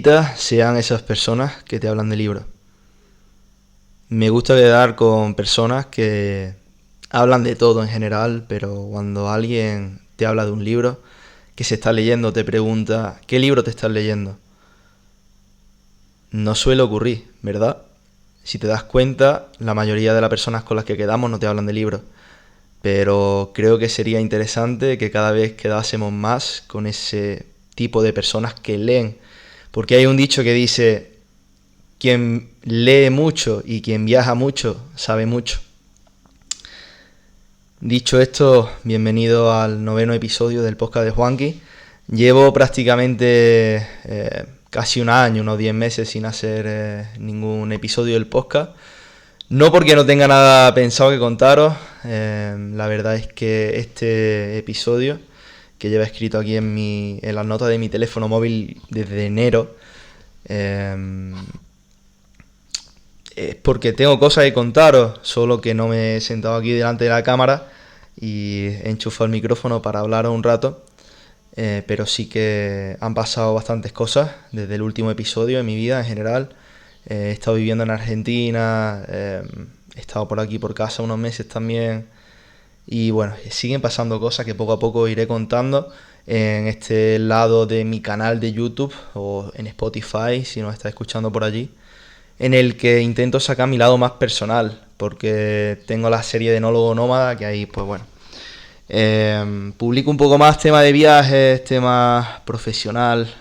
invita sean esas personas que te hablan de libros. Me gusta quedar con personas que hablan de todo en general, pero cuando alguien te habla de un libro que se está leyendo, te pregunta ¿qué libro te estás leyendo? No suele ocurrir, ¿verdad? Si te das cuenta, la mayoría de las personas con las que quedamos no te hablan de libros. Pero creo que sería interesante que cada vez quedásemos más con ese tipo de personas que leen. Porque hay un dicho que dice, quien lee mucho y quien viaja mucho, sabe mucho. Dicho esto, bienvenido al 9º episodio del podcast de Juanqui. Llevo prácticamente casi un año, unos 10 meses sin hacer ningún episodio del podcast. No porque no tenga nada pensado que contaros, la verdad es que este episodio, que lleva escrito aquí en las notas de mi teléfono móvil desde enero, es porque tengo cosas que contaros, solo que no me he sentado aquí delante de la cámara y he enchufado el micrófono para hablaros un rato, pero sí que han pasado bastantes cosas desde el último episodio en mi vida en general. He estado viviendo en Argentina, he estado por aquí por casa unos meses también y bueno, siguen pasando cosas que poco a poco iré contando en este lado de mi canal de YouTube o en Spotify si nos está escuchando por allí, en el que intento sacar mi lado más personal porque tengo la serie de Enólogo Nómada que ahí pues bueno, publico un poco más tema de viajes, tema profesional,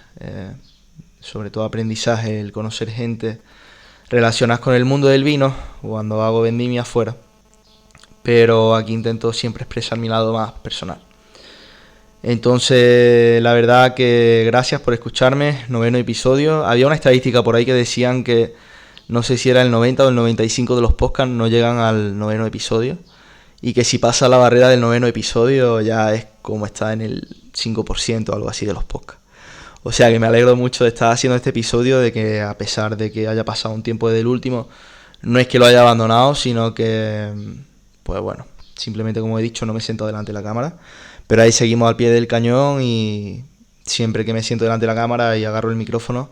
sobre todo aprendizaje, el conocer gente relacionadas con el mundo del vino cuando hago vendimia afuera, pero aquí intento siempre expresar mi lado más personal. Entonces la verdad que gracias por escucharme, 9º episodio. Había una estadística por ahí que decían que no sé si era el 90 o el 95 de los podcasts no llegan al 9º episodio y que si pasa la barrera del 9º episodio ya es como está en el 5% o algo así de los podcasts. O sea que me alegro mucho de estar haciendo este episodio, de que a pesar de que haya pasado un tiempo desde el último, no es que lo haya abandonado, sino que, pues bueno, simplemente como he dicho no me siento delante de la cámara, pero ahí seguimos al pie del cañón y siempre que me siento delante de la cámara y agarro el micrófono,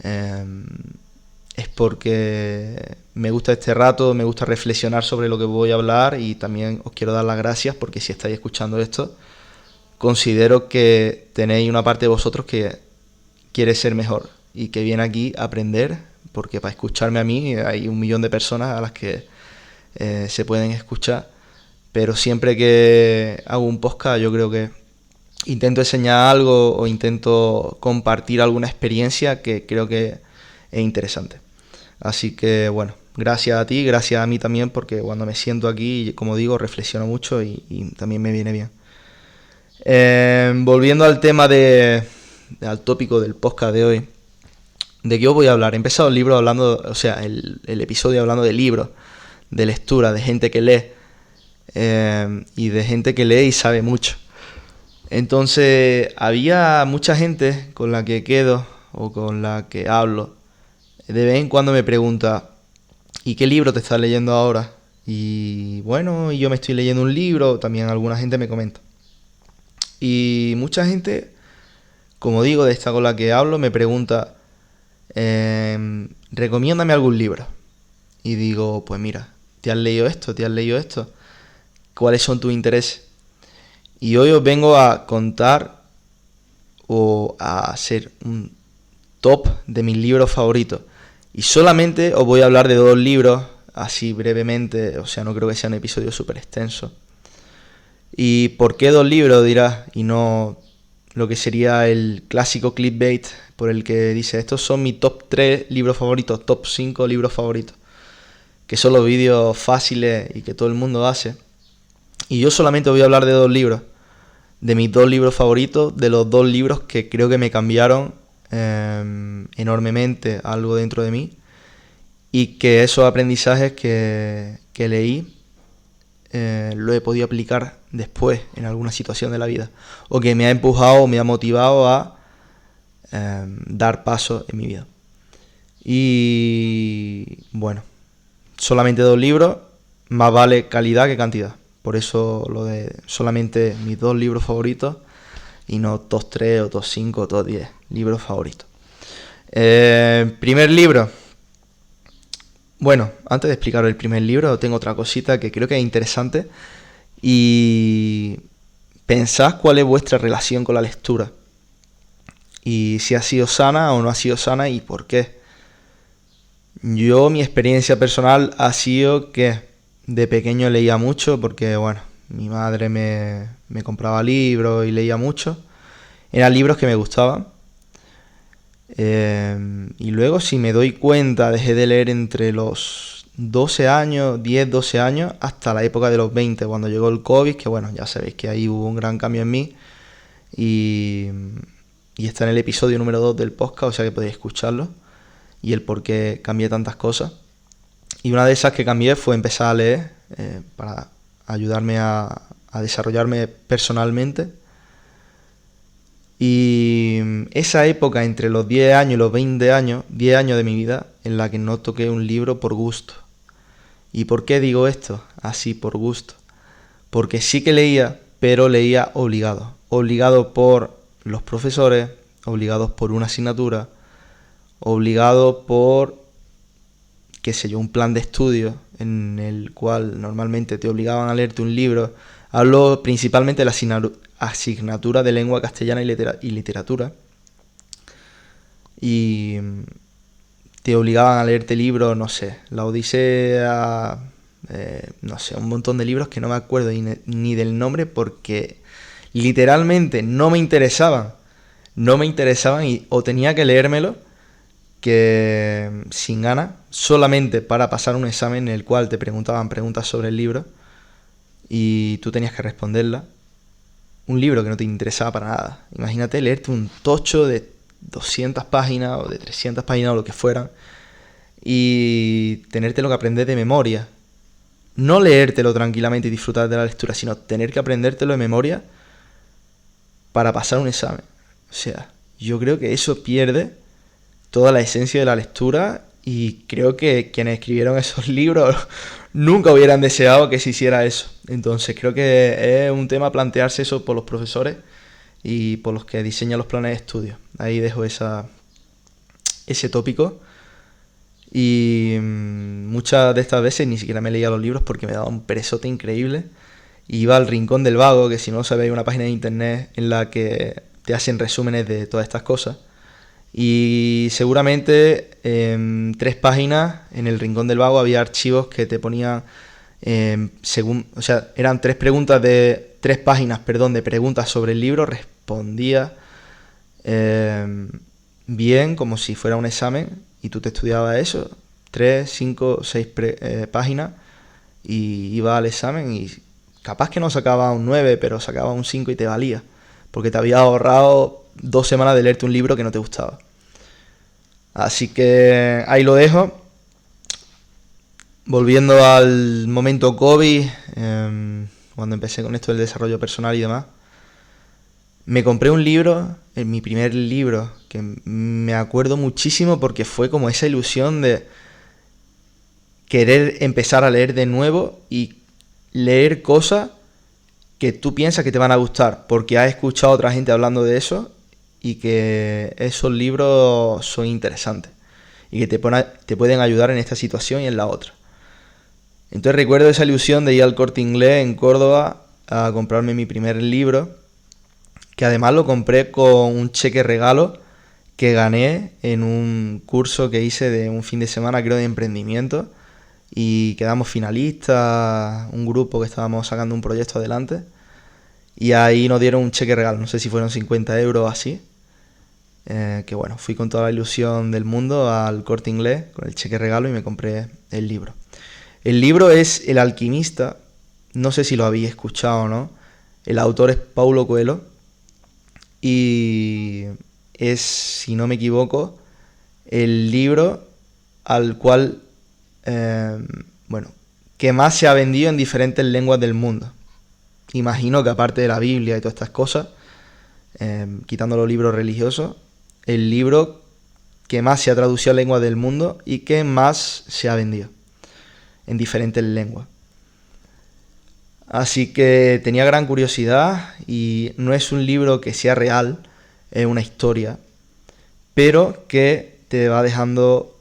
es porque me gusta este rato, me gusta reflexionar sobre lo que voy a hablar y también os quiero dar las gracias porque si estáis escuchando esto, considero que tenéis una parte de vosotros que quiere ser mejor y que viene aquí a aprender, porque para escucharme a mí hay 1.000.000 de personas a las que se pueden escuchar, pero siempre que hago un podcast yo creo que intento enseñar algo o intento compartir alguna experiencia que creo que es interesante. Así que bueno, gracias a ti, gracias a mí también, porque cuando me siento aquí, como digo, reflexiono mucho y también me viene bien. Volviendo al tema al tópico del podcast de hoy, ¿de qué os voy a hablar? He empezado el libro hablando, o sea, el episodio hablando de libros, de lectura, de gente que lee, y de gente que lee y sabe mucho. Entonces, había mucha gente con la que quedo o con la que hablo. De vez en cuando me pregunta, ¿y qué libro te estás leyendo ahora? Y bueno, yo me estoy leyendo un libro, también alguna gente me comenta. Y mucha gente, como digo, de esta con la que hablo, me pregunta, recomiéndame algún libro. Y digo, pues mira, ¿te has leído esto? ¿Te has leído esto? ¿Cuáles son tus intereses? Y hoy os vengo a contar o a hacer un top de mis libros favoritos. Y solamente os voy a hablar de 2 libros, así brevemente, o sea, no creo que sea un episodio súper extenso. ¿Y por qué 2 libros? Dirás, y no lo que sería el clásico clickbait por el que dice, estos son mis top 3 libros favoritos, top 5 libros favoritos, que son los vídeos fáciles y que todo el mundo hace. Y yo solamente voy a hablar de 2 libros, de mis 2 libros favoritos, de los 2 libros que creo que me cambiaron enormemente algo dentro de mí y que esos aprendizajes que leí lo he podido aplicar después en alguna situación de la vida o que me ha empujado o me ha motivado a dar pasos en mi vida. Y bueno, solamente 2 libros, más vale calidad que cantidad. Por eso lo de solamente mis 2 libros favoritos y no top 3 o top 5 o top 10 libros favoritos. Primer libro. Bueno, antes de explicar el primer libro, tengo otra cosita que creo que es interesante. Y pensad cuál es vuestra relación con la lectura. Y si ha sido sana o no ha sido sana y por qué. Yo, mi experiencia personal ha sido que de pequeño leía mucho porque, bueno, mi madre me compraba libros y leía mucho. Eran libros que me gustaban. Y luego, si me doy cuenta, dejé de leer entre los 12 años, 10, 12 años, hasta la época de los 20, cuando llegó el COVID, que bueno, ya sabéis que ahí hubo un gran cambio en mí. Y, y está en el episodio número 2 del podcast, o sea que podéis escucharlo. Y el por qué cambié tantas cosas. Y una de esas que cambié fue empezar a leer para ayudarme a desarrollarme personalmente. Y esa época entre los 10 años y los 20 años, 10 años de mi vida, en la que no toqué un libro por gusto. ¿Y por qué digo esto? Así, por gusto. Porque sí que leía, pero leía obligado. Obligado por los profesores, obligados por una asignatura, obligado por, qué sé yo, un plan de estudio en el cual normalmente te obligaban a leerte un libro. Hablo principalmente de la asignatura de lengua castellana y literatura. Y te obligaban a leerte libros, no sé, La Odisea, no sé, un montón de libros que no me acuerdo ni del nombre porque literalmente no me interesaban. No me interesaban y o tenía que leérmelo que sin ganas, solamente para pasar un examen en el cual te preguntaban preguntas sobre el libro y tú tenías que responderlas. Un libro que no te interesaba para nada. Imagínate leerte un tocho de 200 páginas o de 300 páginas o lo que fueran y tenértelo que aprender de memoria. No leértelo tranquilamente y disfrutar de la lectura, sino tener que aprendértelo de memoria para pasar un examen. O sea, yo creo que eso pierde toda la esencia de la lectura y creo que quienes escribieron esos libros nunca hubieran deseado que se hiciera eso. Entonces creo que es un tema plantearse eso por los profesores y por los que diseñan los planes de estudio. Ahí dejo ese tópico. Y muchas de estas veces ni siquiera me leía los libros porque me daba un perezote increíble. Iba al Rincón del Vago, que si no sabéis, una página de internet en la que te hacen resúmenes de todas estas cosas. Y seguramente en 3 páginas en el Rincón del Vago había archivos que te ponían según, o sea, eran 3 preguntas de 3 páginas, perdón, de preguntas sobre el libro, respondía bien, como si fuera un examen, y tú te estudiabas eso, 3, 5, 6 páginas, y iba al examen y capaz que no sacaba un 9, pero sacaba un 5 y te valía, porque te había ahorrado 2 semanas de leerte un libro que no te gustaba. Así que ahí lo dejo. Volviendo al momento COVID, cuando empecé con esto del desarrollo personal y demás, me compré un libro, mi primer libro, que me acuerdo muchísimo porque fue como esa ilusión de querer empezar a leer de nuevo y leer cosas que tú piensas que te van a gustar porque has escuchado a otra gente hablando de eso y que esos libros son interesantes y que te pueden ayudar en esta situación y en la otra. Entonces recuerdo esa ilusión de ir al Corte Inglés en Córdoba a comprarme mi primer libro, que además lo compré con un cheque regalo que gané en un curso que hice de un fin de semana, creo, de emprendimiento, y quedamos finalistas, un grupo que estábamos sacando un proyecto adelante, y ahí nos dieron un cheque regalo, no sé si fueron 50 euros o así, que bueno, fui con toda la ilusión del mundo al Corte Inglés con el cheque regalo y me compré el libro. El libro es El alquimista, no sé si lo habéis escuchado o no, el autor es Paulo Coelho y es, si no me equivoco, el libro al cual, bueno, que más se ha vendido en diferentes lenguas del mundo. Imagino que aparte de la Biblia y todas estas cosas, quitando los libros religiosos, el libro que más se ha traducido a lenguas del mundo y que más se ha vendido en diferentes lenguas. Así que tenía gran curiosidad y no es un libro que sea real, es una historia, pero que te va dejando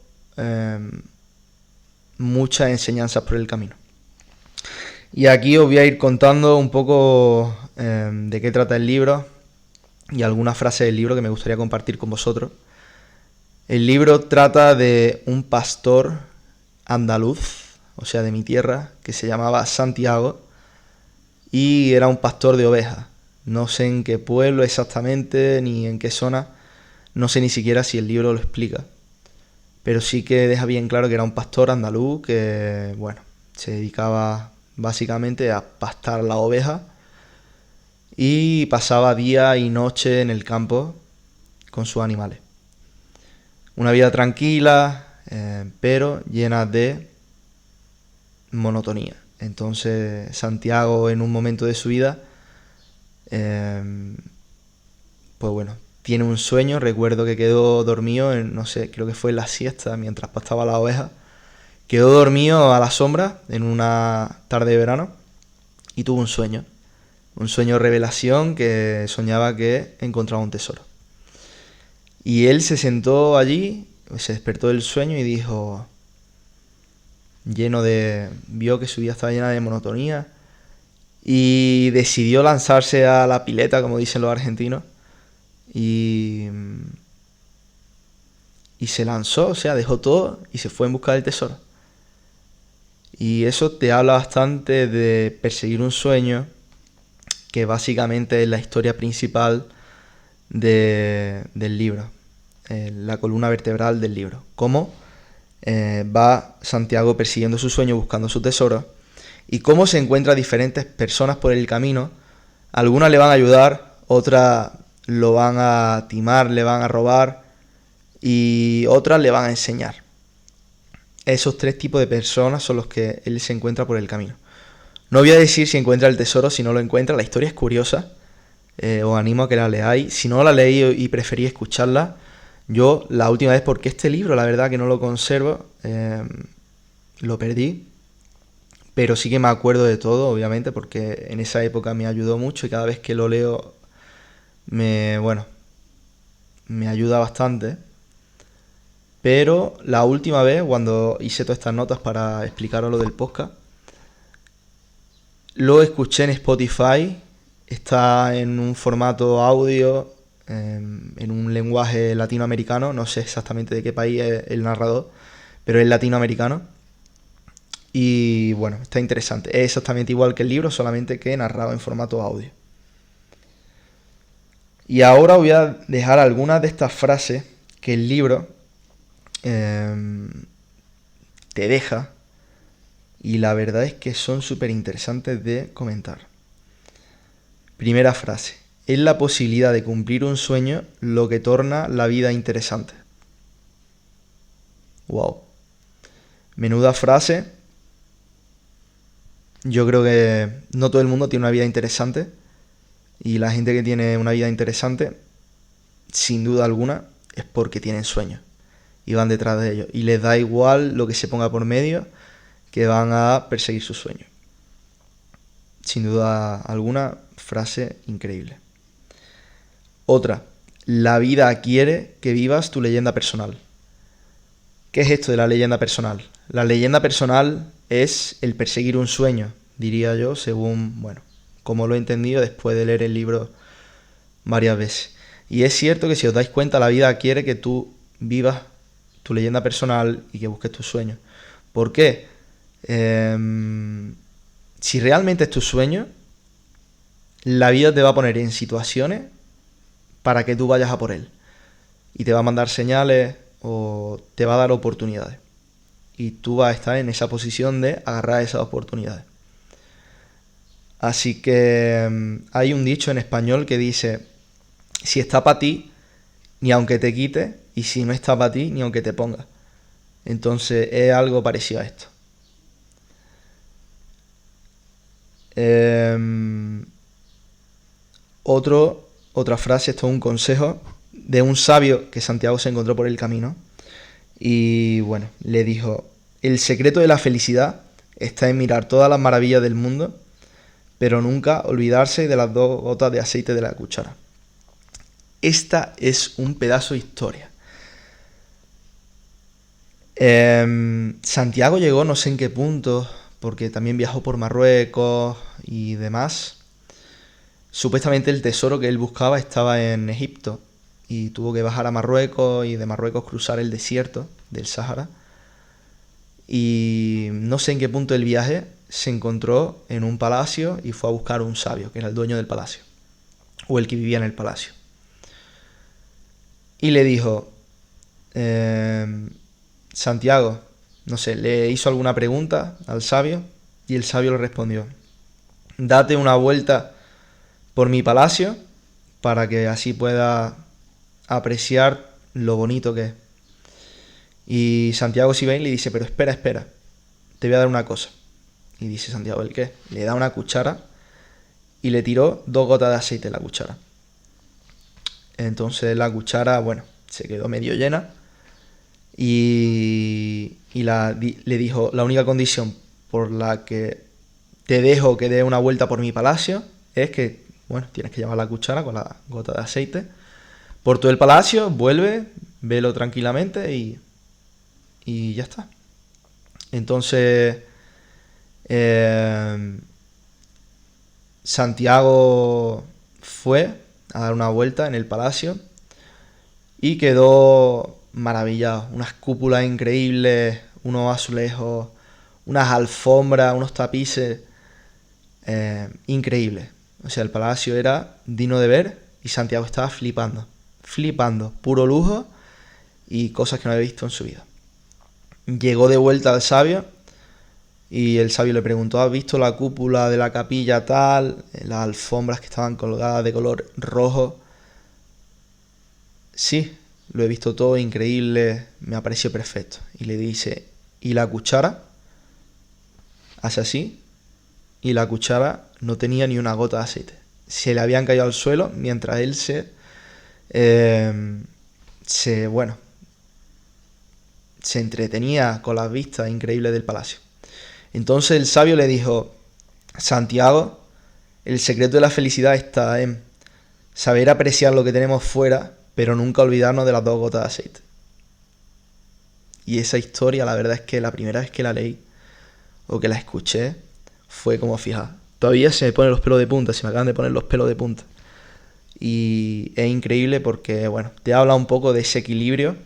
muchas enseñanzas por el camino. Y aquí os voy a ir contando un poco de qué trata el libro y algunas frases del libro que me gustaría compartir con vosotros. El libro trata de un pastor andaluz, o sea, de mi tierra, que se llamaba Santiago y era un pastor de ovejas. No sé en qué pueblo exactamente ni en qué zona, no sé ni siquiera si el libro lo explica, pero sí que deja bien claro que era un pastor andaluz que, bueno, se dedicaba básicamente a pastar las ovejas y pasaba día y noche en el campo con sus animales. Una vida tranquila, pero llena de monotonía. Entonces Santiago, en un momento de su vida, pues bueno, tiene un sueño. Recuerdo que quedó dormido, no sé, creo que fue en la siesta mientras pastaba la oveja. Quedó dormido a la sombra en una tarde de verano y tuvo un sueño. Un sueño revelación que soñaba que encontraba un tesoro. Y él se sentó allí, se despertó del sueño y dijo, vio que su vida estaba llena de monotonía y decidió lanzarse a la pileta, como dicen los argentinos, y se lanzó, o sea, dejó todo y se fue en busca del tesoro. Y eso te habla bastante de perseguir un sueño, que básicamente es la historia principal del libro, la columna vertebral del libro. Cómo va Santiago persiguiendo su sueño, buscando su tesoro, y cómo se encuentra diferentes personas por el camino. Algunas le van a ayudar, otras lo van a timar, le van a robar, y otras le van a enseñar. Esos tres tipos de personas son los que él se encuentra por el camino. No voy a decir si encuentra el tesoro, si no lo encuentra. La historia es curiosa. Os animo a que la leáis. Si no la leí y preferí escucharla, yo la última vez, porque este libro la verdad que no lo conservo, lo perdí. Pero sí que me acuerdo de todo, obviamente, porque en esa época me ayudó mucho y cada vez que lo leo me ayuda bastante. Pero la última vez, cuando hice todas estas notas para explicaros lo del podcast, lo escuché en Spotify. Está en un formato audio, en un lenguaje latinoamericano. No sé exactamente de qué país es el narrador, pero es latinoamericano. Y bueno, está interesante. Es exactamente igual que el libro, solamente que narrado en formato audio. Y ahora voy a dejar algunas de estas frases que el libro te deja, y la verdad es que son súper interesantes de comentar. Primera frase: es la posibilidad de cumplir un sueño lo que torna la vida interesante. Wow. Menuda frase. Yo creo que no todo el mundo tiene una vida interesante, y la gente que tiene una vida interesante, sin duda alguna, es porque tienen sueños y van detrás de ellos, y les da igual lo que se ponga por medio, que van a perseguir sus sueños. Sin duda alguna, frase increíble. Otra: la vida quiere que vivas tu leyenda personal. ¿Qué es esto de la leyenda personal? La leyenda personal es el perseguir un sueño, diría yo, según, bueno, como lo he entendido después de leer el libro varias veces. Y es cierto que, si os dais cuenta, la vida quiere que tú vivas tu leyenda personal y que busques tus sueños. ¿Por qué? Si realmente es tu sueño, la vida te va a poner en situaciones para que tú vayas a por él. Y te va a mandar señales o te va a dar oportunidades. Y tú vas a estar en esa posición de agarrar esas oportunidades. Así que hay un dicho en español que dice: si está para ti, ni aunque te quite, y si no está para ti, ni aunque te ponga. Entonces es algo parecido a esto. Otra frase, esto es un consejo de un sabio que Santiago se encontró por el camino. Y bueno, le dijo: el secreto de la felicidad está en mirar todas las maravillas del mundo, pero nunca olvidarse de las 2 gotas de aceite de la cuchara. Esta es un pedazo de historia. Santiago llegó no sé en qué punto, porque también viajó por Marruecos y demás. Supuestamente el tesoro que él buscaba estaba en Egipto y tuvo que bajar a Marruecos y de Marruecos cruzar el desierto del Sáhara. Y no sé en qué punto del viaje se encontró en un palacio y fue a buscar a un sabio, que era el dueño del palacio, o el que vivía en el palacio. Y le dijo, Santiago, no sé, le hizo alguna pregunta al sabio y el sabio le respondió, date una vuelta por mi palacio para que así pueda apreciar lo bonito que es. Y Santiago Sibén le dice, pero espera, espera, te voy a dar una cosa. Y dice Santiago, ¿el qué? Le da una cuchara y le tiró 2 gotas de aceite en la cuchara. Entonces la cuchara, bueno, se quedó medio llena y le dijo, la única condición por la que te dejo que dé una vuelta por mi palacio es que, bueno, tienes que llevar la cuchara con la gota de aceite por todo el palacio, vuelve, velo tranquilamente y ya está. Entonces, Santiago fue a dar una vuelta en el palacio y quedó maravillado. Unas cúpulas increíbles, unos azulejos, unas alfombras, unos tapices increíbles. O sea, el palacio era digno de ver y Santiago estaba flipando. Flipando, puro lujo y cosas que no había visto en su vida. Llegó de vuelta al sabio y el sabio le preguntó, ¿has visto la cúpula de la capilla tal? Las alfombras que estaban colgadas de color rojo. Sí, lo he visto todo increíble, me ha parecido perfecto. Y le dice, ¿y la cuchara? Hace así y la cuchara no tenía ni una gota de aceite. Se le habían caído al suelo mientras él bueno, se entretenía con las vistas increíbles del palacio. Entonces el sabio le dijo, Santiago, el secreto de la felicidad está en saber apreciar lo que tenemos fuera, pero nunca olvidarnos de las 2 gotas de aceite. Y esa historia, la verdad es que la primera vez que la leí o que la escuché, fue como fija. Todavía se me ponen los pelos de punta, se me acaban de poner los pelos de punta. Y es increíble porque, bueno, te habla un poco de ese equilibrio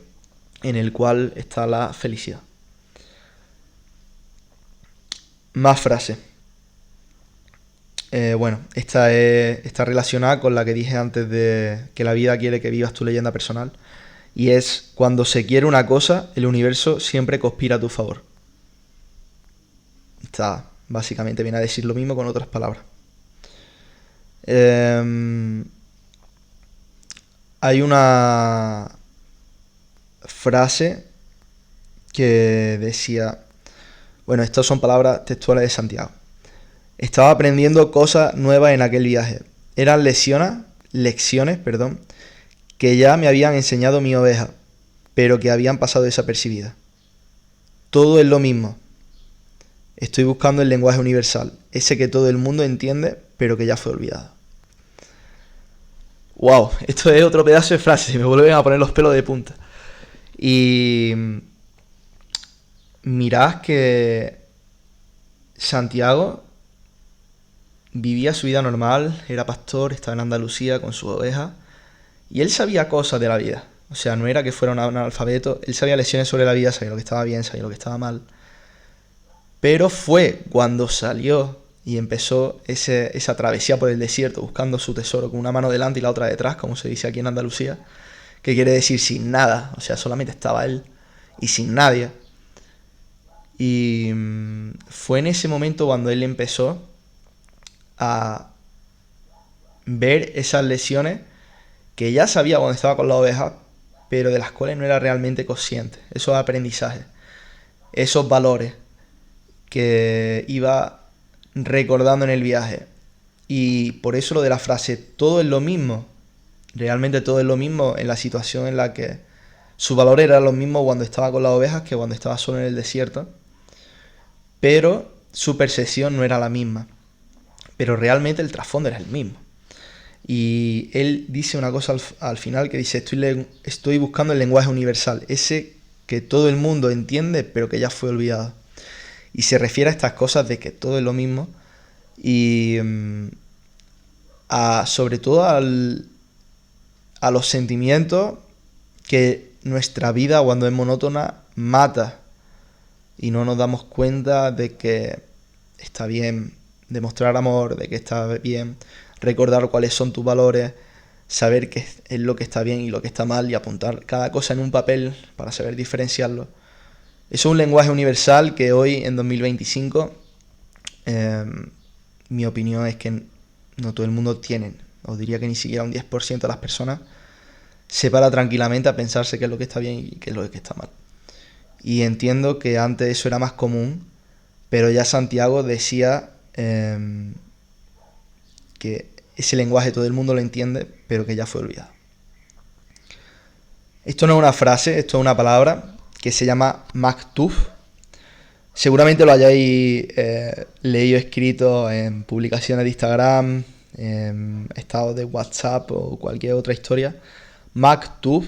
en el cual está la felicidad. Más frases. Bueno, esta está relacionada con la que dije antes de que la vida quiere que vivas tu leyenda personal. Y es, cuando se quiere una cosa, el universo siempre conspira a tu favor. Está, básicamente viene a decir lo mismo con otras palabras. Hay una frase que decía, bueno, estas son palabras textuales de Santiago. Estaba aprendiendo cosas nuevas en aquel viaje. Eran lecciones, que ya me habían enseñado mi oveja, pero que habían pasado desapercibidas. Todo es lo mismo. Estoy buscando el lenguaje universal, ese que todo el mundo entiende, pero que ya fue olvidado. Wow, esto es otro pedazo de frase, me vuelven a poner los pelos de punta. Y mirad que Santiago vivía su vida normal, era pastor, estaba en Andalucía con sus ovejas, y él sabía cosas de la vida. O sea, no era que fuera un analfabeto, él sabía lecciones sobre la vida, sabía lo que estaba bien, sabía lo que estaba mal. Pero fue cuando salió y empezó esa travesía por el desierto buscando su tesoro con una mano delante y la otra detrás, como se dice aquí en Andalucía, que quiere decir sin nada, o sea, solamente estaba él y sin nadie. Y fue en ese momento cuando él empezó a ver esas lecciones que ya sabía cuando estaba con la oveja, pero de las cuales no era realmente consciente. Esos aprendizajes, esos valores que iba recordando en el viaje. Y por eso lo de la frase, todo es lo mismo. Realmente todo es lo mismo en la situación en la que su valor era lo mismo cuando estaba con las ovejas que cuando estaba solo en el desierto. Pero su percepción no era la misma. Pero realmente el trasfondo era el mismo. Y él dice una cosa al final que dice, estoy buscando el lenguaje universal, ese que todo el mundo entiende, pero que ya fue olvidado. Y se refiere a estas cosas de que todo es lo mismo y sobre todo a los sentimientos que nuestra vida cuando es monótona mata y no nos damos cuenta de que está bien demostrar amor, de que está bien recordar cuáles son tus valores, saber qué es lo que está bien y lo que está mal y apuntar cada cosa en un papel para saber diferenciarlo. Eso es un lenguaje universal que hoy, en 2025, mi opinión es que no todo el mundo tiene, os diría que ni siquiera un 10% de las personas se para tranquilamente a pensarse qué es lo que está bien y qué es lo que está mal. Y entiendo que antes eso era más común, pero ya Santiago decía que ese lenguaje todo el mundo lo entiende, pero que ya fue olvidado. Esto no es una frase, esto es una palabra que se llama maktub. Seguramente lo hayáis leído escrito en publicaciones de Instagram, en estados de WhatsApp o cualquier otra historia. Maktub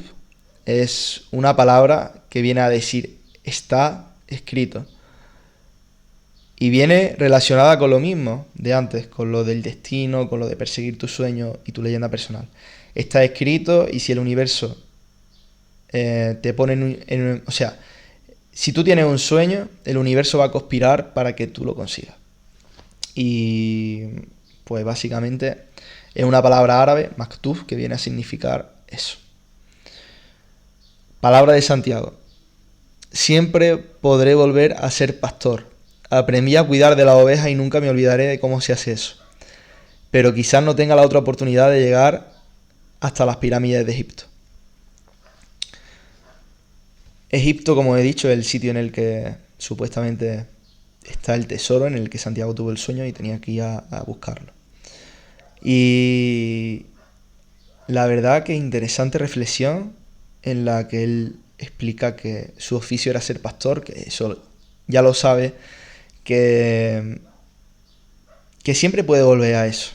es una palabra que viene a decir está escrito. Y viene relacionada con lo mismo de antes, con lo del destino, con lo de perseguir tus sueños y tu leyenda personal. Está escrito y si el universo te pone o sea, si tú tienes un sueño, el universo va a conspirar para que tú lo consigas. Y pues básicamente es una palabra árabe, maktub, que viene a significar eso. Palabra de Santiago. Siempre podré volver a ser pastor. Aprendí a cuidar de las ovejas y nunca me olvidaré de cómo se hace eso. Pero quizás no tenga la otra oportunidad de llegar hasta las pirámides de Egipto. Egipto, como he dicho, es el sitio en el que supuestamente está el tesoro, en el que Santiago tuvo el sueño y tenía que ir a buscarlo. Y la verdad que interesante reflexión en la que él explica que su oficio era ser pastor, que eso ya lo sabe, que siempre puede volver a eso.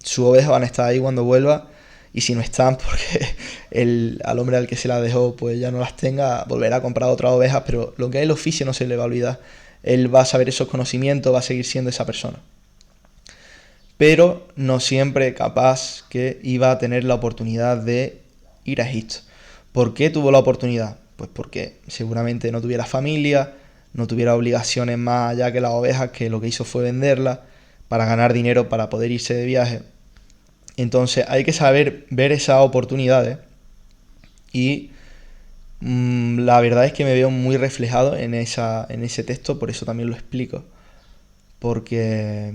Sus ovejas van a estar ahí cuando vuelva, y si no están porque al hombre al que se las dejó pues ya no las tenga, volverá a comprar otras ovejas, pero lo que es el oficio no se le va a olvidar. Él va a saber esos conocimientos, va a seguir siendo esa persona. Pero no siempre capaz que iba a tener la oportunidad de ir a Egipto. ¿Por qué tuvo la oportunidad? Pues porque seguramente no tuviera familia, no tuviera obligaciones más allá que las ovejas, que lo que hizo fue venderlas para ganar dinero para poder irse de viaje. Entonces hay que saber ver esas oportunidades y la verdad es que me veo muy reflejado en ese texto, por eso también lo explico. Porque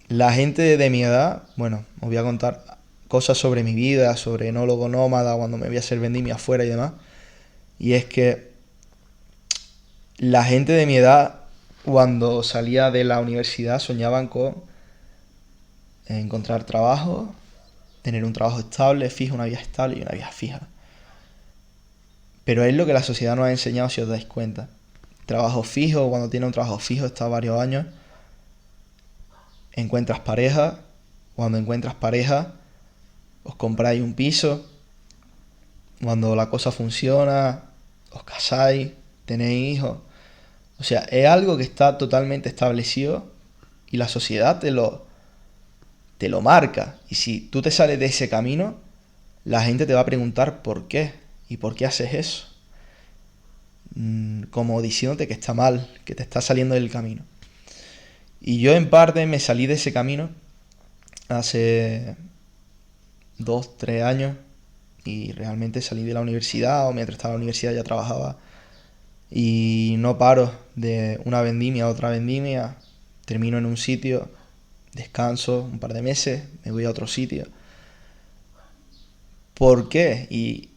la gente de mi edad, bueno, os voy a contar cosas sobre mi vida, sobre enólogo nómada, cuando me voy a hacer vendimia afuera y demás. Y es que la gente de mi edad, cuando salía de la universidad, soñaban con encontrar trabajo, tener un trabajo estable, fijo, una vida estable y una vida fija. Pero es lo que la sociedad nos ha enseñado, si os dais cuenta. Trabajo fijo, cuando tienes un trabajo fijo, estás varios años, encuentras pareja, cuando encuentras pareja, os compráis un piso, cuando la cosa funciona, os casáis, tenéis hijos. O sea, es algo que está totalmente establecido y la sociedad te lo marca. Y si tú te sales de ese camino, la gente te va a preguntar por qué y por qué haces eso. Como diciéndote que está mal, que te está saliendo del camino. Y yo en parte me salí de ese camino hace 2, 3 años y realmente salí de la universidad, o mientras estaba en la universidad ya trabajaba, y no paro de una vendimia a otra vendimia, termino en un sitio, descanso un par de meses, me voy a otro sitio. ¿Por qué? Y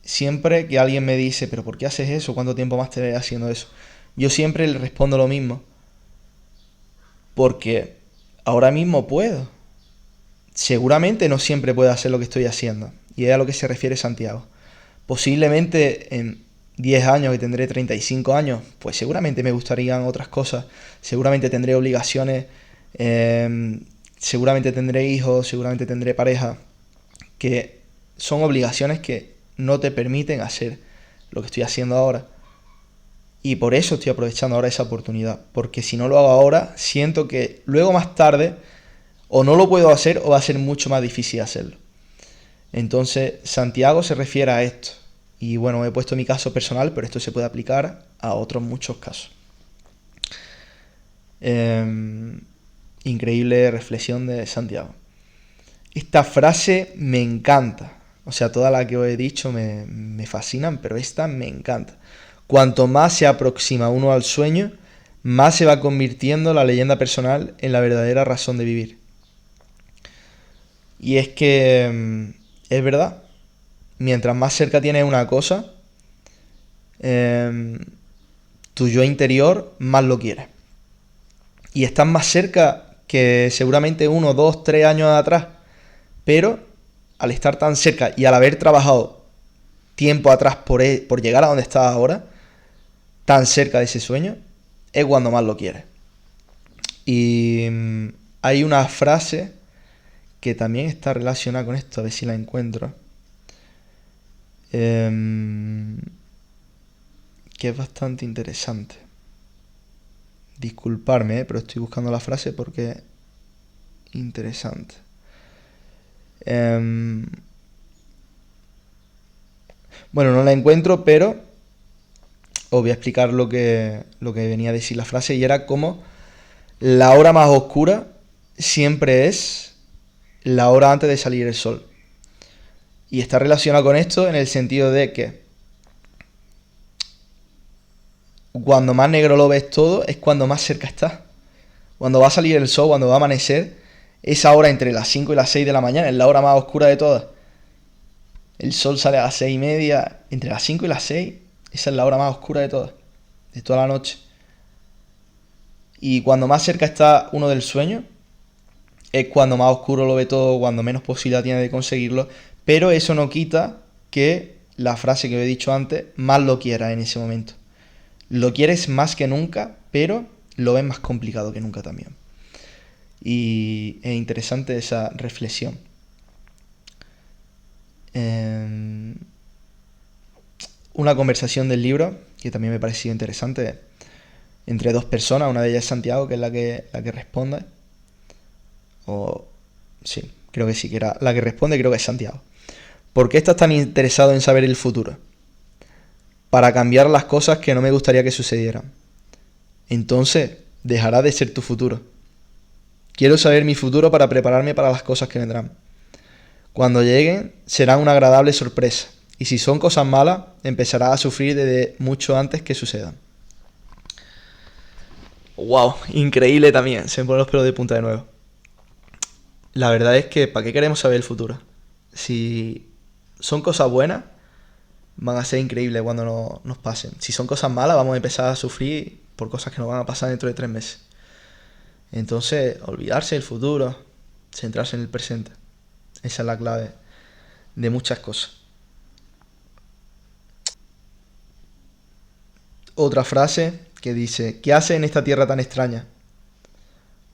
siempre que alguien me dice, ¿pero por qué haces eso? ¿Cuánto tiempo más te ves haciendo eso? Yo siempre le respondo lo mismo. Porque ahora mismo puedo. Seguramente no siempre puedo hacer lo que estoy haciendo. Y es a lo que se refiere Santiago. Posiblemente en 10 años, que tendré 35 años, pues seguramente me gustarían otras cosas. Seguramente tendré obligaciones. Seguramente tendré hijos, seguramente tendré pareja. Que son obligaciones que no te permiten hacer lo que estoy haciendo ahora. Y por eso estoy aprovechando ahora esa oportunidad. Porque si no lo hago ahora, siento que luego más tarde o no lo puedo hacer o va a ser mucho más difícil hacerlo. Entonces, Santiago se refiere a esto. Y bueno, he puesto mi caso personal, pero esto se puede aplicar a otros muchos casos. Increíble reflexión de Santiago. Esta frase me encanta. O sea, todas las que os he dicho me fascinan, pero esta me encanta. Cuanto más se aproxima uno al sueño, más se va convirtiendo la leyenda personal en la verdadera razón de vivir. Y es que es verdad. Mientras más cerca tienes una cosa, tu yo interior más lo quieres. Y estás más cerca que seguramente 1, 2, 3 años atrás. Pero al estar tan cerca y al haber trabajado tiempo atrás por llegar a donde estás ahora, tan cerca de ese sueño, es cuando más lo quieres. Y hay una frase que también está relacionada con esto, a ver si la encuentro. Que es bastante interesante. Disculparme, pero estoy buscando la frase porque es interesante. Bueno, no la encuentro, pero os voy a explicar lo que venía a decir la frase, y era como la hora más oscura siempre es la hora antes de salir el sol. Y está relacionado con esto en el sentido de que cuando más negro lo ves todo es cuando más cerca estás. Cuando va a salir el sol, cuando va a amanecer, esa hora entre las 5 y las 6 de la mañana es la hora más oscura de todas. El sol sale a las 6:30, entre las 5 y las 6, esa es la hora más oscura de todas, de toda la noche. Y cuando más cerca está uno del sueño, es cuando más oscuro lo ve todo, cuando menos posibilidad tiene de conseguirlo, pero eso no quita que la frase que os he dicho antes, más lo quieras en ese momento. Lo quieres más que nunca, pero lo ves más complicado que nunca también. Y es interesante esa reflexión. Una conversación del libro, que también me pareció interesante, entre dos personas, una de ellas es Santiago, que es la que responde. O sí, creo que sí, que era la que responde, creo que es Santiago. ¿Por qué estás tan interesado en saber el futuro? Para cambiar las cosas que no me gustaría que sucedieran. Entonces, dejará de ser tu futuro. Quiero saber mi futuro para prepararme para las cosas que vendrán. Cuando lleguen, serán una agradable sorpresa. Y si son cosas malas, empezarás a sufrir desde mucho antes que sucedan. ¡Wow! Increíble también. Se me ponen los pelos de punta de nuevo. La verdad es que, ¿para qué queremos saber el futuro? Si son cosas buenas, van a ser increíbles cuando nos pasen. Si son cosas malas, vamos a empezar a sufrir por cosas que nos van a pasar dentro de 3 meses. Entonces, olvidarse del futuro, centrarse en el presente. Esa es la clave de muchas cosas. Otra frase que dice: ¿qué haces en esta tierra tan extraña?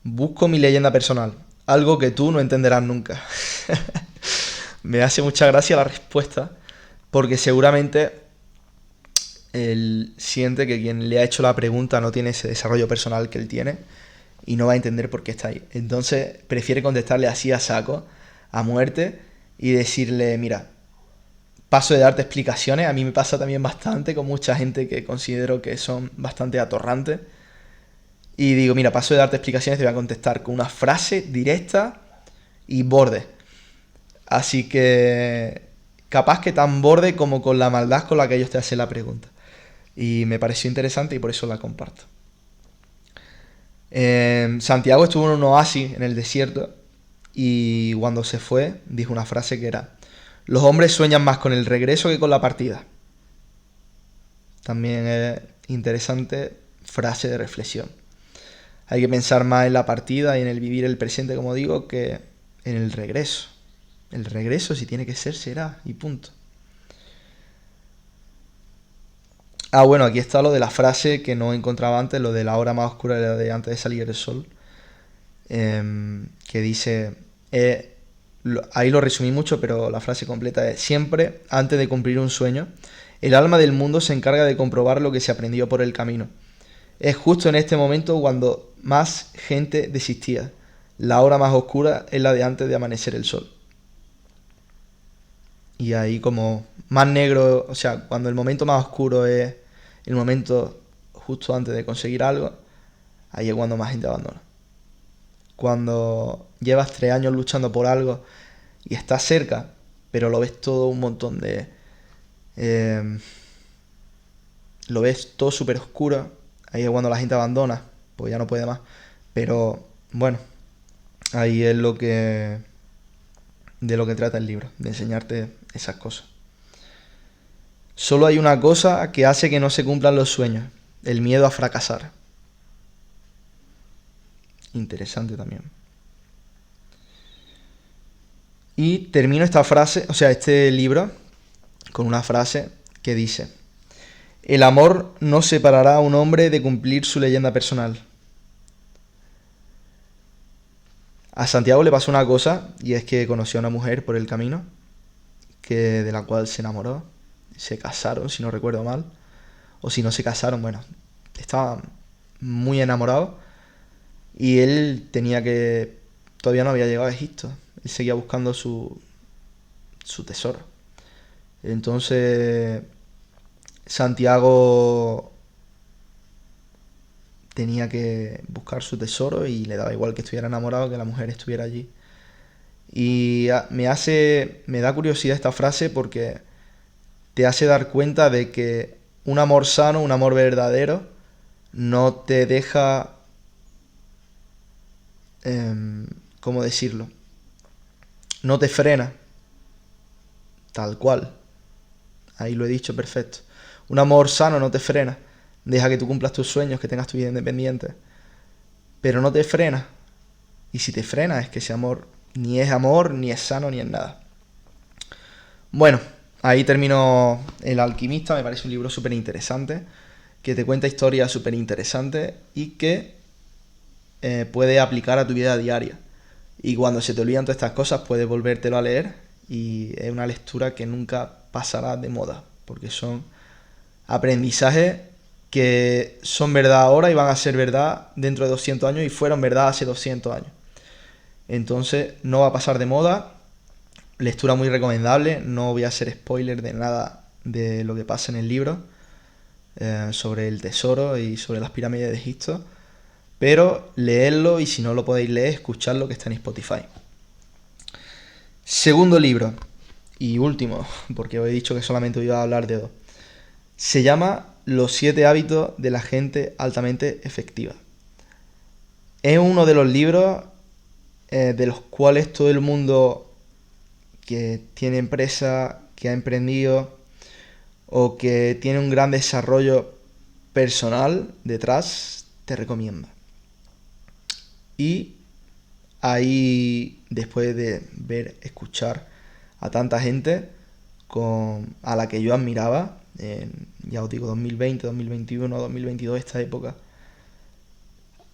Busco mi leyenda personal, algo que tú no entenderás nunca. Me hace mucha gracia la respuesta, porque seguramente él siente que quien le ha hecho la pregunta no tiene ese desarrollo personal que él tiene y no va a entender por qué está ahí. Entonces prefiere contestarle así a saco, a muerte, y decirle: mira, paso de darte explicaciones. A mí me pasa también bastante con mucha gente que considero que son bastante atorrantes. Y digo: mira, paso de darte explicaciones, te voy a contestar con una frase directa y borde. Así que capaz que tan borde como con la maldad con la que ellos te hacen la pregunta. Y me pareció interesante y por eso la comparto. Santiago estuvo en un oasis en el desierto y cuando se fue dijo una frase que era: los hombres sueñan más con el regreso que con la partida. También es interesante frase de reflexión. Hay que pensar más en la partida y en el vivir el presente, como digo, que en el regreso. El regreso, si tiene que ser, será, y punto. Bueno, aquí está lo de la frase que no encontraba antes, lo de la hora más oscura de antes de salir el sol, que dice, ahí lo resumí mucho, pero la frase completa es: siempre, antes de cumplir un sueño, El alma del mundo se encarga de comprobar lo que se aprendió por el camino. Es justo en este momento cuando más gente desistía. La hora más oscura es la de antes de amanecer el sol. Y ahí como más negro, o sea, cuando el momento más oscuro es el momento justo antes de conseguir algo, ahí es cuando más gente abandona. Cuando llevas 3 años luchando por algo y estás cerca, pero lo ves todo un montón de... lo ves todo súper oscuro, ahí es cuando la gente abandona, pues ya no puede más. Pero bueno, ahí es lo que... de lo que trata el libro, de enseñarte esas cosas. Solo hay una cosa que hace que no se cumplan los sueños, el miedo a fracasar. Interesante también. Y termino esta frase, o sea, este libro, con una frase que dice: el amor no separará a un hombre de cumplir su leyenda personal. A Santiago le pasó una cosa, y es que conoció a una mujer por el camino, de la cual se enamoró. Se casaron, si no recuerdo mal. O si no se casaron, bueno, estaban muy enamorados. Y él todavía no había llegado a Egipto. Él seguía buscando su tesoro. Entonces, Santiago tenía que buscar su tesoro y le daba igual que estuviera enamorado que la mujer estuviera allí. Y me da curiosidad esta frase porque te hace dar cuenta de que un amor sano, un amor verdadero, no te deja, ¿cómo decirlo? No te frena, tal cual. Ahí lo he dicho perfecto. Un amor sano no te frena, deja que tú cumplas tus sueños, que tengas tu vida independiente, pero no te frena. Y si te frena es que ese amor, ni es sano, ni es nada. Bueno, ahí termino El alquimista, me parece un libro súper interesante, que te cuenta historias súper interesantes y que puedes aplicar a tu vida diaria. Y cuando se te olvidan todas estas cosas puedes volvértelo a leer y es una lectura que nunca pasará de moda, porque son aprendizajes que son verdad ahora y van a ser verdad dentro de 200 años y fueron verdad hace 200 años. Entonces no va a pasar de moda, lectura muy recomendable, no voy a hacer spoiler de nada de lo que pasa en el libro, sobre el tesoro y sobre las pirámides de Egipto, pero leedlo y si no lo podéis leer, escuchadlo, que está en Spotify. Segundo libro, y último, porque os he dicho que solamente iba a hablar de dos. Se llama Los 7 hábitos de la gente altamente efectiva. Es uno de los libros de los cuales todo el mundo que tiene empresa, que ha emprendido o que tiene un gran desarrollo personal detrás, te recomienda. Y ahí, después de escuchar a tanta gente a la que yo admiraba, ya os digo, 2020, 2021, 2022, esta época,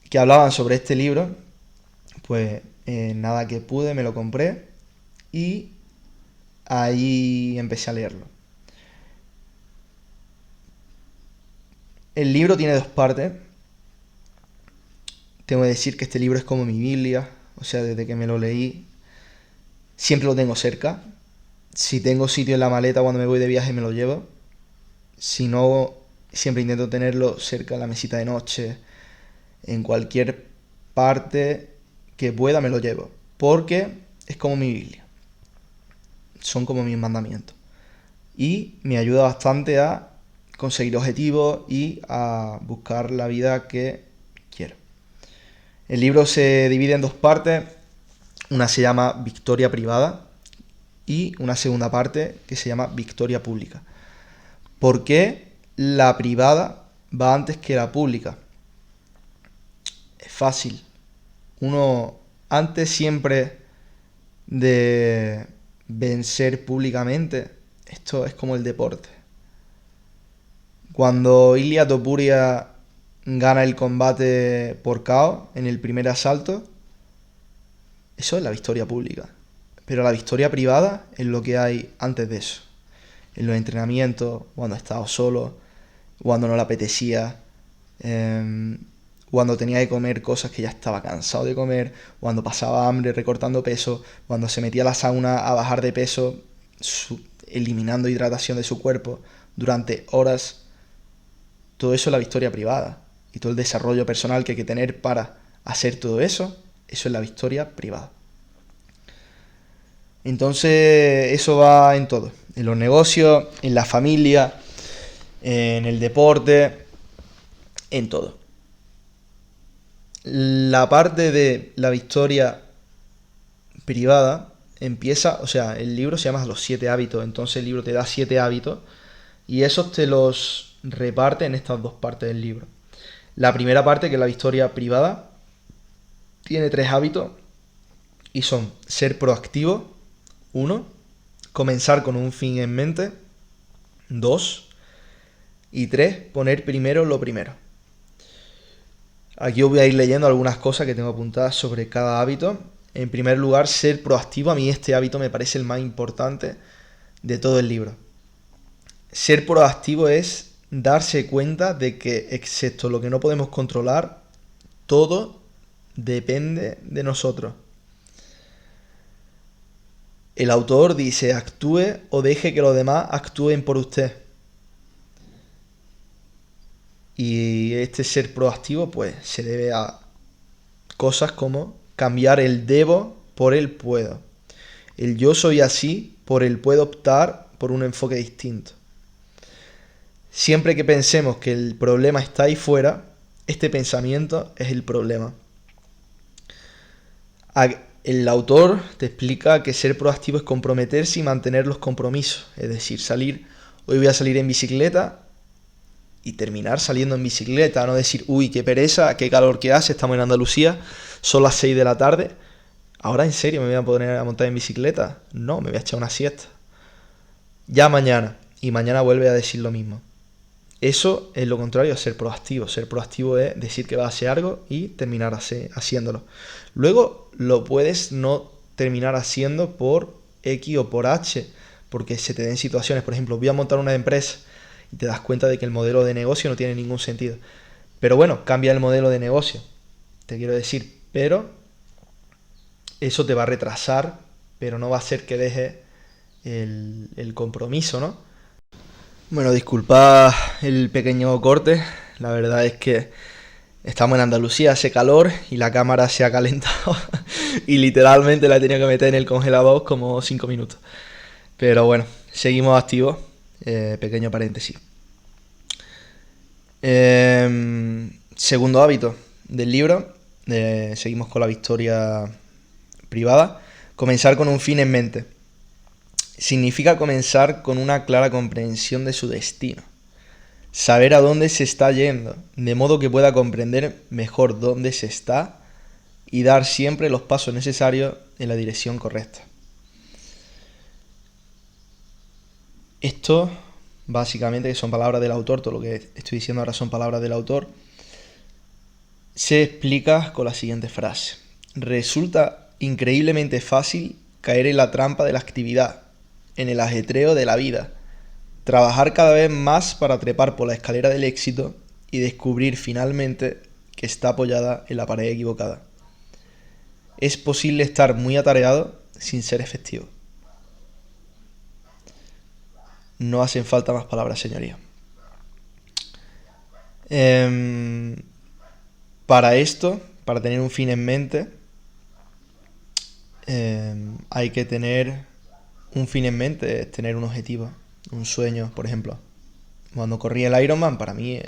que hablaban sobre este libro, pues nada que pude, me lo compré y ahí empecé a leerlo. El libro tiene dos partes. Tengo que decir que este libro es como mi Biblia, o sea, desde que me lo leí, siempre lo tengo cerca. Si tengo sitio en la maleta cuando me voy de viaje me lo llevo. Si no, siempre intento tenerlo cerca en la mesita de noche, en cualquier parte que pueda me lo llevo, porque es como mi Biblia, son como mis mandamientos y me ayuda bastante a conseguir objetivos y a buscar la vida que quiero. El libro se divide en dos partes, una se llama Victoria Privada y una segunda parte que se llama Victoria Pública. ¿Por qué la privada va antes que la pública? Es fácil. Uno, antes siempre de vencer públicamente, esto es como el deporte. Cuando Ilia Topuria gana el combate por KO en el primer asalto, eso es la victoria pública. Pero la victoria privada es lo que hay antes de eso. en los entrenamientos, cuando he estado solo, cuando no le apetecía, cuando tenía que comer cosas que ya estaba cansado de comer, cuando pasaba hambre recortando peso, cuando se metía a la sauna a bajar de peso, eliminando hidratación de su cuerpo durante horas. Todo eso es la victoria privada. Y todo el desarrollo personal que hay que tener para hacer todo eso, eso es la victoria privada. Entonces eso va en todo, en los negocios, en la familia, en el deporte, en todo. La parte de la victoria privada empieza, o sea, el libro se llama Los 7 hábitos, entonces el libro te da 7 hábitos y esos te los reparte en estas dos partes del libro. La primera parte, que es la victoria privada, tiene 3 hábitos y son ser proactivo, 1, comenzar con un fin en mente, 2, y 3, poner primero lo primero. Aquí os voy a ir leyendo algunas cosas que tengo apuntadas sobre cada hábito. En primer lugar, ser proactivo. A mí este hábito me parece el más importante de todo el libro. Ser proactivo es darse cuenta de que, excepto lo que no podemos controlar, todo depende de nosotros. El autor dice: actúe o deje que los demás actúen por usted. Y este ser proactivo pues se debe a cosas como cambiar el debo por el puedo. El yo soy así por el puedo optar por un enfoque distinto. Siempre que pensemos que el problema está ahí fuera, este pensamiento es el problema. El autor te explica que ser proactivo es comprometerse y mantener los compromisos. Es decir, hoy voy a salir en bicicleta y terminar saliendo en bicicleta. No decir, uy, qué pereza, qué calor que hace, estamos en Andalucía, son las 6 de la tarde. Ahora en serio me voy a poner a montar en bicicleta. No, me voy a echar una siesta. Ya mañana. Y mañana vuelve a decir lo mismo. Eso es lo contrario a ser proactivo. Ser proactivo es decir que vas a hacer algo y terminar haciéndolo. Luego lo puedes no terminar haciendo por X o por H, porque se te den situaciones. Por ejemplo, voy a montar una empresa y te das cuenta de que el modelo de negocio no tiene ningún sentido. Pero bueno, cambia el modelo de negocio, te quiero decir. Pero eso te va a retrasar, pero no va a hacer que dejes el compromiso, ¿no? Bueno, disculpad el pequeño corte. La verdad es que estamos en Andalucía, hace calor y la cámara se ha calentado y literalmente la he tenido que meter en el congelador como 5 minutos. Pero bueno, seguimos activos. Pequeño paréntesis. Segundo hábito del libro. Seguimos con la victoria privada. Comenzar con un fin en mente. Significa comenzar con una clara comprensión de su destino. Saber a dónde se está yendo, de modo que pueda comprender mejor dónde se está y dar siempre los pasos necesarios en la dirección correcta. Esto, básicamente, que son palabras del autor, todo lo que estoy diciendo ahora son palabras del autor, se explica con la siguiente frase. Resulta increíblemente fácil caer en la trampa de la actividad, en el ajetreo de la vida, trabajar cada vez más para trepar por la escalera del éxito y descubrir finalmente que está apoyada en la pared equivocada. Es posible estar muy atareado sin ser efectivo. No hacen falta más palabras, señoría. Para esto, para tener un fin en mente, hay que tener un fin en mente, es tener un objetivo, un sueño, por ejemplo. Cuando corrí el Ironman, para mí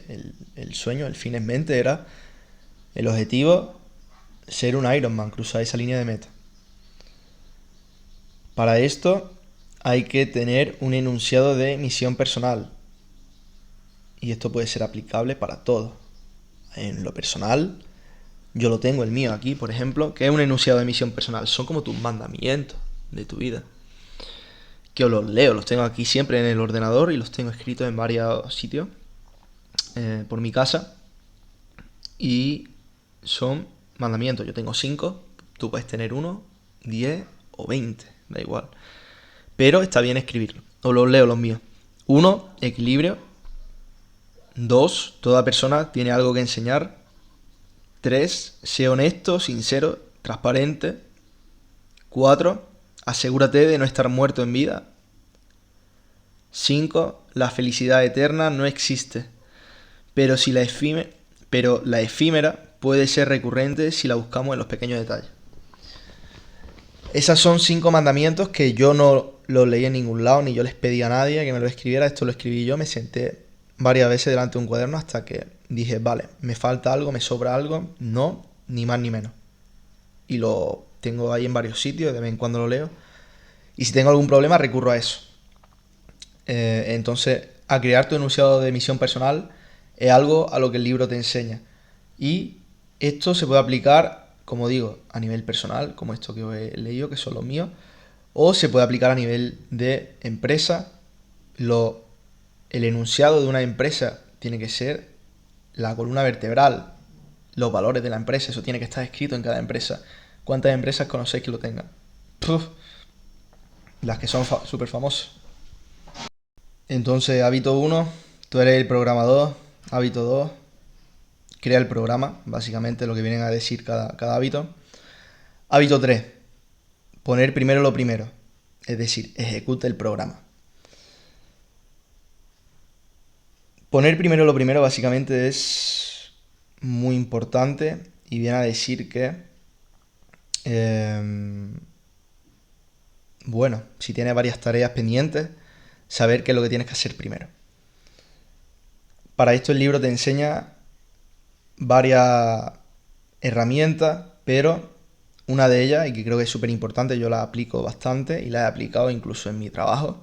el sueño, el fin en mente era el objetivo, ser un Ironman, cruzar esa línea de meta. Para esto hay que tener un enunciado de misión personal. Y esto puede ser aplicable para todo. En lo personal, yo lo tengo el mío aquí, por ejemplo, que es un enunciado de misión personal. Son como tus mandamientos de tu vida. Que os los leo, los tengo aquí siempre en el ordenador y los tengo escritos en varios sitios por mi casa. Y son mandamientos. Yo tengo 5, tú puedes tener 1, 10 o 20, da igual. Pero está bien escribirlo. Os los leo los míos. 1, equilibrio. 2, toda persona tiene algo que enseñar. 3, sé honesto, sincero, transparente. 4, asegúrate de no estar muerto en vida. 5, la felicidad eterna no existe, pero la efímera puede ser recurrente si la buscamos en los pequeños detalles. Esas son 5 mandamientos que yo no los leí en ningún lado, ni yo les pedí a nadie que me lo escribiera. Esto lo escribí yo, me senté varias veces delante de un cuaderno hasta que dije, vale, me falta algo, me sobra algo, no, ni más ni menos. Y lo tengo ahí en varios sitios, de vez en cuando lo leo. Y si tengo algún problema, recurro a eso. Entonces, a crear tu enunciado de misión personal es algo a lo que el libro te enseña. Y esto se puede aplicar, como digo, a nivel personal, como esto que os he leído, que son los míos, o se puede aplicar a nivel de empresa. El enunciado de una empresa tiene que ser la columna vertebral, los valores de la empresa, eso tiene que estar escrito en cada empresa. ¿Cuántas empresas conocéis que lo tengan? Puf, las que son súper famosas. Entonces, hábito 1, tú eres el programador. Hábito 2, crea el programa, básicamente lo que vienen a decir cada hábito. Hábito 3, poner primero lo primero, es decir, ejecuta el programa. Poner primero lo primero básicamente es muy importante y viene a decir que, bueno, si tienes varias tareas pendientes, saber qué es lo que tienes que hacer primero. Para esto el libro te enseña varias herramientas, pero una de ellas, y que creo que es súper importante, yo la aplico bastante y la he aplicado incluso en mi trabajo,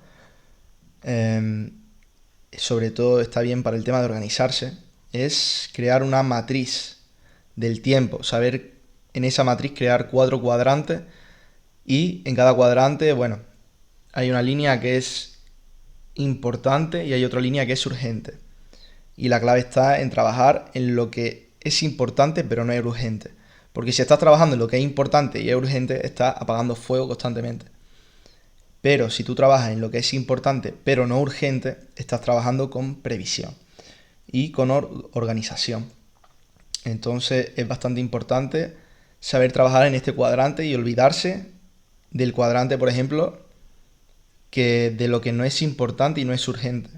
sobre todo está bien para el tema de organizarse, es crear una matriz del tiempo, saber en esa matriz crear 4 cuadrantes y en cada cuadrante, bueno, hay una línea que es importante y hay otra línea que es urgente. Y la clave está en trabajar en lo que es importante pero no es urgente. Porque si estás trabajando en lo que es importante y es urgente, estás apagando fuego constantemente. Pero si tú trabajas en lo que es importante pero no urgente, estás trabajando con previsión y con organización. Entonces es bastante importante saber trabajar en este cuadrante y olvidarse del cuadrante, por ejemplo, que de lo que no es importante y no es urgente.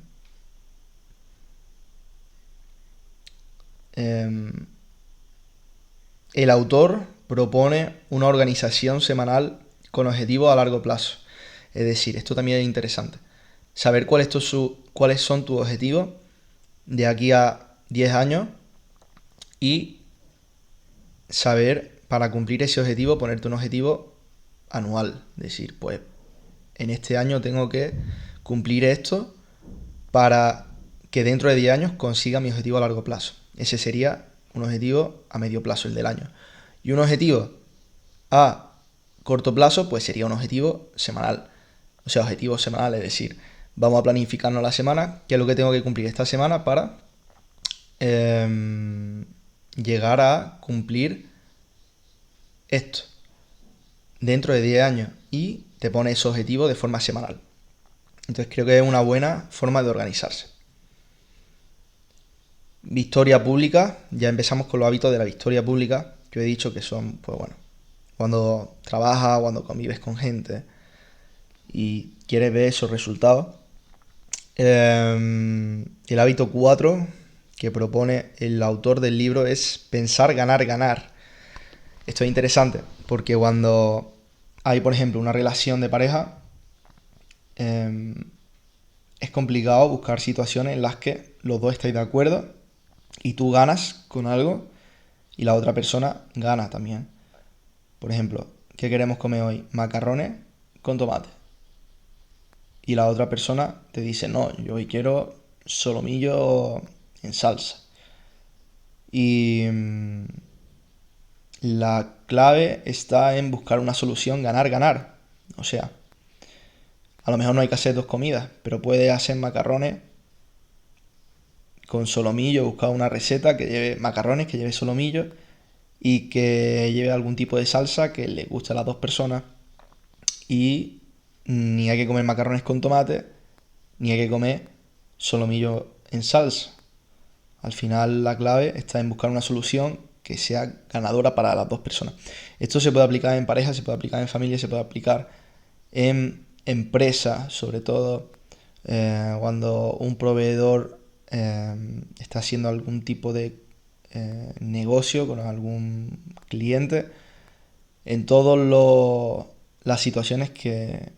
El autor propone una organización semanal con objetivos a largo plazo. Es decir, esto también es interesante. Saber cuáles son tus objetivos de aquí a 10 años y saber, para cumplir ese objetivo, ponerte un objetivo anual. Es decir, pues en este año tengo que cumplir esto para que dentro de 10 años consiga mi objetivo a largo plazo. Ese sería un objetivo a medio plazo, el del año. Y un objetivo a corto plazo, pues sería un objetivo semanal. O sea, objetivo semanal, es decir, vamos a planificarnos la semana, qué es lo que tengo que cumplir esta semana para llegar a cumplir esto dentro de 10 años. Y te pones ese objetivo de forma semanal. Entonces creo que es una buena forma de organizarse. Victoria pública, ya empezamos con los hábitos de la victoria pública, que he dicho que son, pues bueno, cuando trabajas, cuando convives con gente y quieres ver esos resultados. El hábito 4 que propone el autor del libro es pensar, ganar, ganar. Esto es interesante porque cuando hay, por ejemplo, una relación de pareja, es complicado buscar situaciones en las que los dos estáis de acuerdo y tú ganas con algo y la otra persona gana también. Por ejemplo, ¿qué queremos comer hoy? Macarrones con tomate. Y la otra persona te dice, no, yo hoy quiero solomillo en salsa. Y la clave está en buscar una solución ganar, ganar. O sea, a lo mejor no hay que hacer 2 comidas, pero puedes hacer macarrones con solomillo, buscar una receta que lleve macarrones, que lleve solomillo y que lleve algún tipo de salsa que le guste a las 2 personas. Y ni hay que comer macarrones con tomate, ni hay que comer solomillo en salsa. Al final la clave está en buscar una solución que sea ganadora para las dos personas. Esto se puede aplicar en pareja, se puede aplicar en familia, se puede aplicar en empresa, sobre todo cuando un proveedor está haciendo algún tipo de negocio con algún cliente. En todas las situaciones que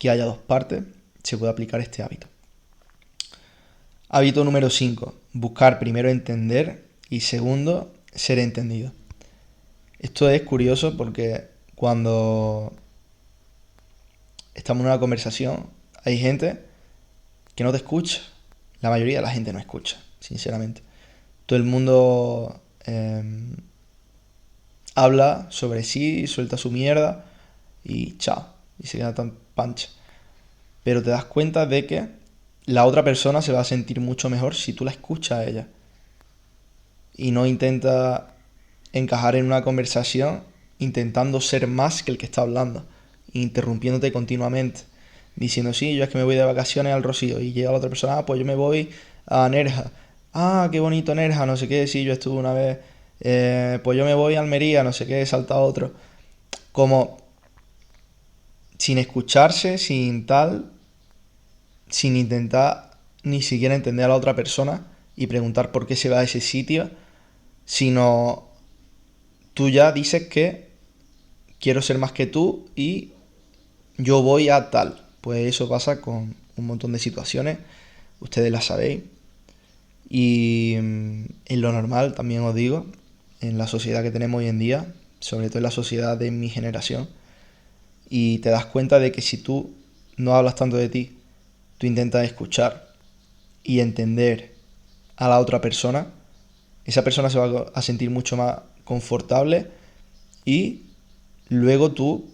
haya dos partes, se puede aplicar este hábito. Hábito número 5. Buscar primero entender y segundo, ser entendido. Esto es curioso porque cuando estamos en una conversación hay gente que no te escucha. La mayoría de la gente no escucha, sinceramente. Todo el mundo habla sobre sí, suelta su mierda y chao. Y se queda tan pancha. Pero te das cuenta de que la otra persona se va a sentir mucho mejor si tú la escuchas a ella. Y no intenta encajar en una conversación intentando ser más que el que está hablando, interrumpiéndote continuamente, diciendo, sí, yo es que me voy de vacaciones al Rocío, y llega la otra persona, ah, pues yo me voy a Nerja, ah, qué bonito Nerja, no sé qué, sí, yo estuve una vez, pues yo me voy a Almería, no sé qué, salta otro, como sin escucharse, sin tal, sin intentar ni siquiera entender a la otra persona y preguntar por qué se va a ese sitio, sino tú ya dices que quiero ser más que tú y yo voy a tal. Pues eso pasa con un montón de situaciones, ustedes las sabéis. Y en lo normal, también os digo, en la sociedad que tenemos hoy en día, sobre todo en la sociedad de mi generación, y te das cuenta de que si tú no hablas tanto de ti, tú intentas escuchar y entender a la otra persona, esa persona se va a sentir mucho más confortable y luego tú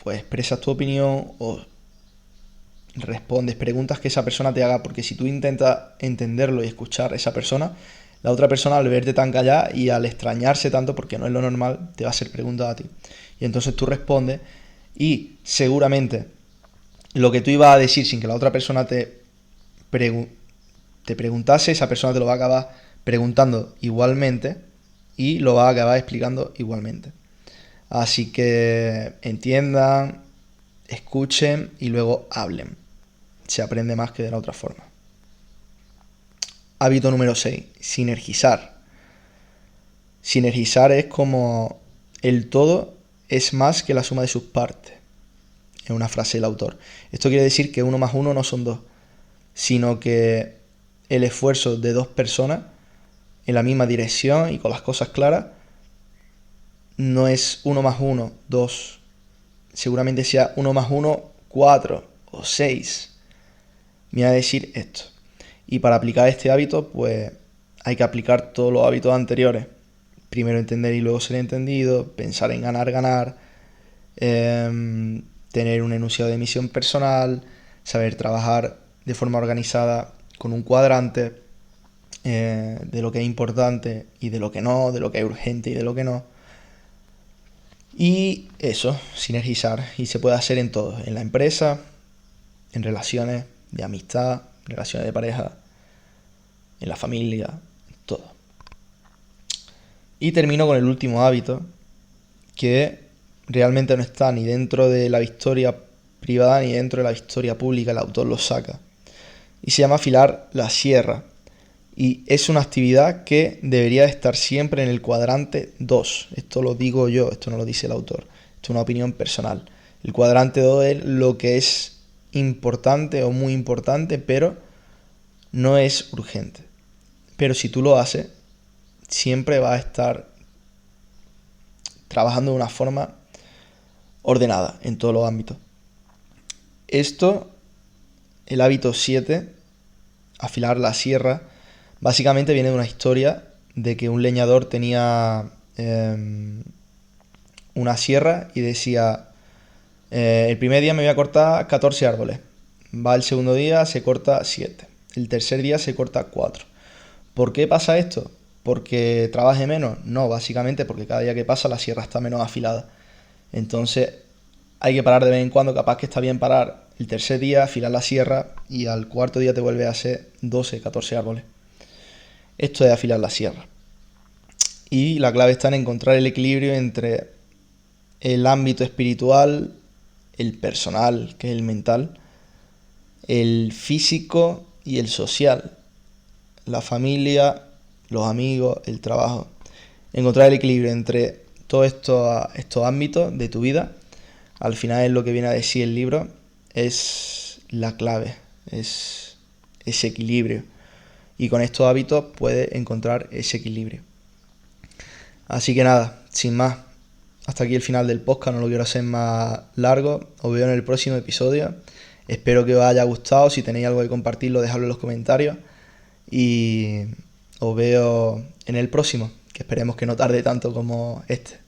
pues expresas tu opinión o respondes preguntas que esa persona te haga, porque si tú intentas entenderlo y escuchar a esa persona, la otra persona al verte tan callada y al extrañarse tanto, porque no es lo normal, te va a hacer preguntas a ti. Y entonces tú respondes y seguramente lo que tú ibas a decir sin que la otra persona te preguntase, esa persona te lo va a acabar preguntando igualmente y lo va a acabar explicando igualmente. Así que entiendan, escuchen y luego hablen. Se aprende más que de la otra forma. Hábito número 6. Sinergizar. Sinergizar es como el todo es más que la suma de sus partes. Es una frase del autor. Esto quiere decir que 1 más 1 no son 2, sino que el esfuerzo de dos personas en la misma dirección y con las cosas claras no es 1 más 1, 2. Seguramente sea 1 más 1, 4 o 6. Me voy a decir esto. Y para aplicar este hábito, pues hay que aplicar todos los hábitos anteriores. Primero entender y luego ser entendido, pensar en ganar, ganar, tener un enunciado de misión personal, saber trabajar de forma organizada con un cuadrante de lo que es importante y de lo que no, de lo que es urgente y de lo que no. Y eso, sinergizar. Y se puede hacer en todo, en la empresa, en relaciones de amistad, relaciones de pareja, en la familia, todo. Y termino con el último hábito, que realmente no está ni dentro de la victoria privada ni dentro de la victoria pública, el autor lo saca. Y se llama afilar la sierra. Y es una actividad que debería estar siempre en el cuadrante 2. Esto lo digo yo, esto no lo dice el autor. Esto es una opinión personal. El cuadrante 2 es lo que es importante o muy importante, pero no es urgente. Pero si tú lo haces, siempre vas a estar trabajando de una forma ordenada en todos los ámbitos. Esto, el hábito 7, afilar la sierra, básicamente viene de una historia de que un leñador tenía una sierra y decía, el primer día me voy a cortar 14 árboles, va el segundo día, se corta 7, el tercer día se corta 4. ¿Por qué pasa esto? ¿Porque trabaje menos? No, básicamente porque cada día que pasa la sierra está menos afilada. Entonces hay que parar de vez en cuando, capaz que está bien parar el tercer día, afilar la sierra y al cuarto día te vuelve a hacer 12, 14 árboles. Esto es afilar la sierra. Y la clave está en encontrar el equilibrio entre el ámbito espiritual, el personal, que es el mental, el físico y el social, la familia, los amigos, el trabajo. Encontrar el equilibrio entre todos estos ámbitos de tu vida, al final es lo que viene a decir el libro, es la clave, es ese equilibrio. Y con estos hábitos puedes encontrar ese equilibrio. Así que nada, sin más, hasta aquí el final del podcast, no lo quiero hacer más largo. Os veo en el próximo episodio. Espero que os haya gustado. Si tenéis algo que compartirlo, dejadlo en los comentarios. Y os veo en el próximo, que esperemos que no tarde tanto como este.